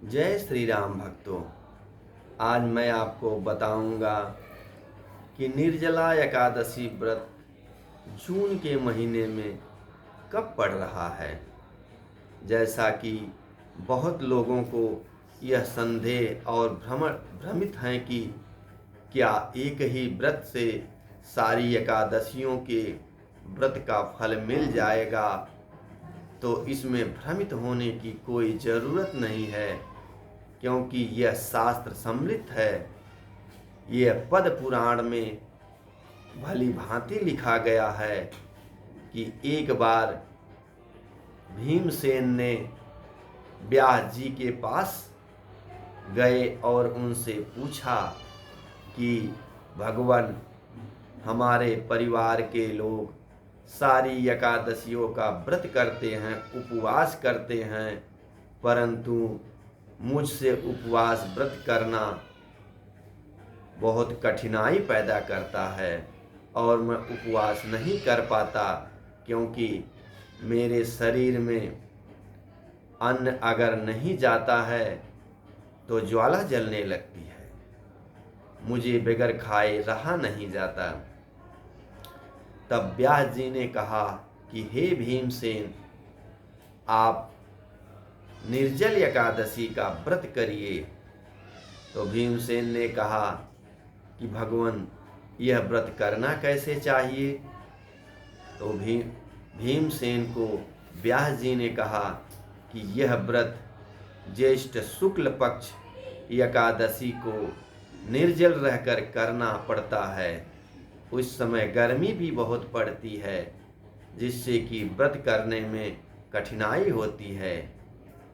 जय श्री राम भक्तों। आज मैं आपको बताऊंगा कि निर्जला एकादशी व्रत जून के महीने में कब पड़ रहा है। जैसा कि बहुत लोगों को यह संदेह और भ्रमित हैं कि क्या एक ही व्रत से सारी एकादशियों के व्रत का फल मिल जाएगा, तो इसमें भ्रमित होने की कोई ज़रूरत नहीं है, क्योंकि यह शास्त्र सम्मिलित है। यह पद्म पुराण में भली भांति लिखा गया है कि एक बार भीमसेन ने व्यास जी के पास गए और उनसे पूछा कि भगवान, हमारे परिवार के लोग सारी एकादशियों का व्रत करते हैं, उपवास करते हैं, परंतु मुझसे उपवास व्रत करना बहुत कठिनाई पैदा करता है और मैं उपवास नहीं कर पाता, क्योंकि मेरे शरीर में अन्न अगर नहीं जाता है तो ज्वाला जलने लगती है, मुझे बगैर खाए रहा नहीं जाता। तब व्यास जी ने कहा कि हे भीमसेन, आप निर्जल एकादशी का व्रत करिए। तो भीमसेन ने कहा कि भगवान, यह व्रत करना कैसे चाहिए। तो भीमसेन को व्यास जी ने कहा कि यह व्रत ज्येष्ठ शुक्ल पक्ष एकादशी को निर्जल रहकर करना पड़ता है। उस समय गर्मी भी बहुत पड़ती है, जिससे कि व्रत करने में कठिनाई होती है,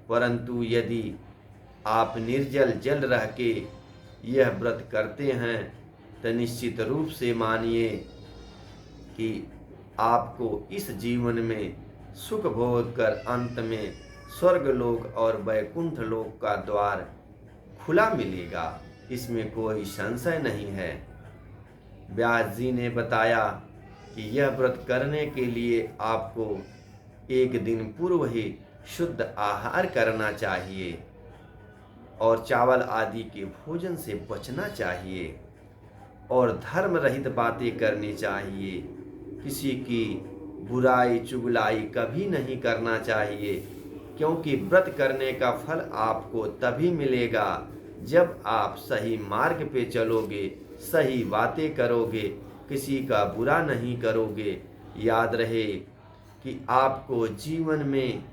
परंतु यदि आप निर्जल जल रह के यह व्रत करते हैं तो निश्चित रूप से मानिए कि आपको इस जीवन में सुख भोग कर अंत में स्वर्गलोक और वैकुंठ लोक का द्वार खुला मिलेगा, इसमें कोई संशय नहीं है। व्यास जी ने बताया कि यह व्रत करने के लिए आपको एक दिन पूर्व ही शुद्ध आहार करना चाहिए और चावल आदि के भोजन से बचना चाहिए और धर्म रहित बातें करनी चाहिए। किसी की बुराई चुगलाई कभी नहीं करना चाहिए, क्योंकि व्रत करने का फल आपको तभी मिलेगा जब आप सही मार्ग पे चलोगे, सही बातें करोगे, किसी का बुरा नहीं करोगे। याद रहे कि आपको जीवन में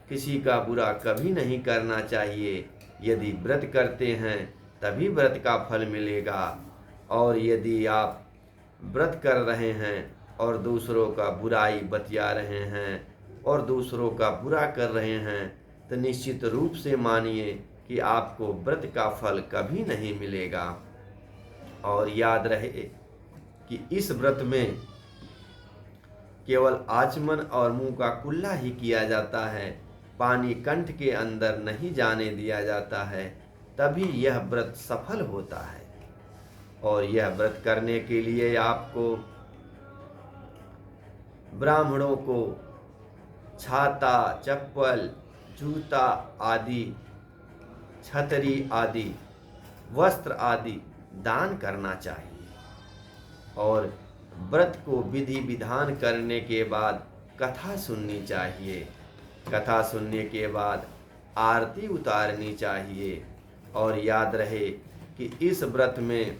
किसी का बुरा कभी नहीं करना चाहिए। यदि व्रत करते हैं तभी व्रत का फल मिलेगा, और यदि आप व्रत कर रहे हैं और दूसरों का बुराई बतिया रहे हैं और दूसरों का बुरा कर रहे हैं, तो निश्चित रूप से मानिए कि आपको व्रत का फल कभी नहीं मिलेगा। और याद रहे कि इस व्रत में केवल आचमन और मुंह का कुल्ला ही किया जाता है, पानी कंठ के अंदर नहीं जाने दिया जाता है, तभी यह व्रत सफल होता है। और यह व्रत करने के लिए आपको ब्राह्मणों को छाता, चप्पल, जूता आदि, छतरी आदि, वस्त्र आदि दान करना चाहिए। और व्रत को विधि विधान करने के बाद कथा सुननी चाहिए। कथा सुनने के बाद आरती उतारनी चाहिए। और याद रहे कि इस व्रत में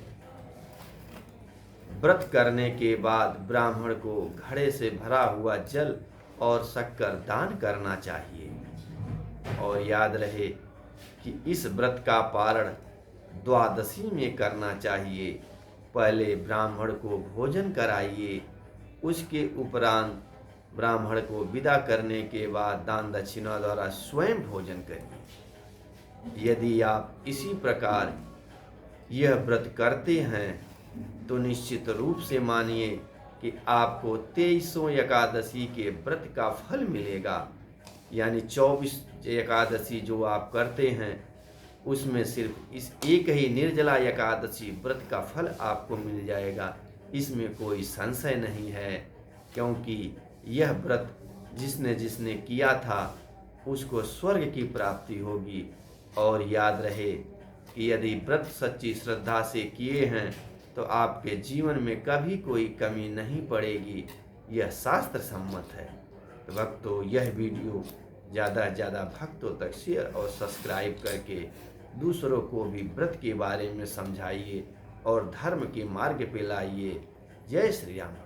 व्रत करने के बाद ब्राह्मण को घड़े से भरा हुआ जल और शक्कर दान करना चाहिए। और याद रहे कि इस व्रत का पारण द्वादशी में करना चाहिए। पहले ब्राह्मण को भोजन कराइए, उसके उपरांत ब्राह्मण को विदा करने के बाद दान दक्षिणा द्वारा स्वयं भोजन करिए। यदि आप इसी प्रकार यह व्रत करते हैं तो निश्चित रूप से मानिए कि आपको 2300 एकादशी के व्रत का फल मिलेगा। यानी 24 एकादशी जो आप करते हैं उसमें सिर्फ इस एक ही निर्जला एकादशी व्रत का फल आपको मिल जाएगा, इसमें कोई संशय नहीं है। क्योंकि यह व्रत जिसने जिसने किया था उसको स्वर्ग की प्राप्ति होगी, और याद रहे कि यदि व्रत सच्ची श्रद्धा से किए हैं तो आपके जीवन में कभी कोई कमी नहीं पड़ेगी। यह शास्त्र सम्मत है। तो भक्तों, यह वीडियो ज़्यादा से ज़्यादा भक्तों तक शेयर और सब्सक्राइब करके दूसरों को भी व्रत के बारे में समझाइए और धर्म के मार्ग पे लाइए। जय श्री राम।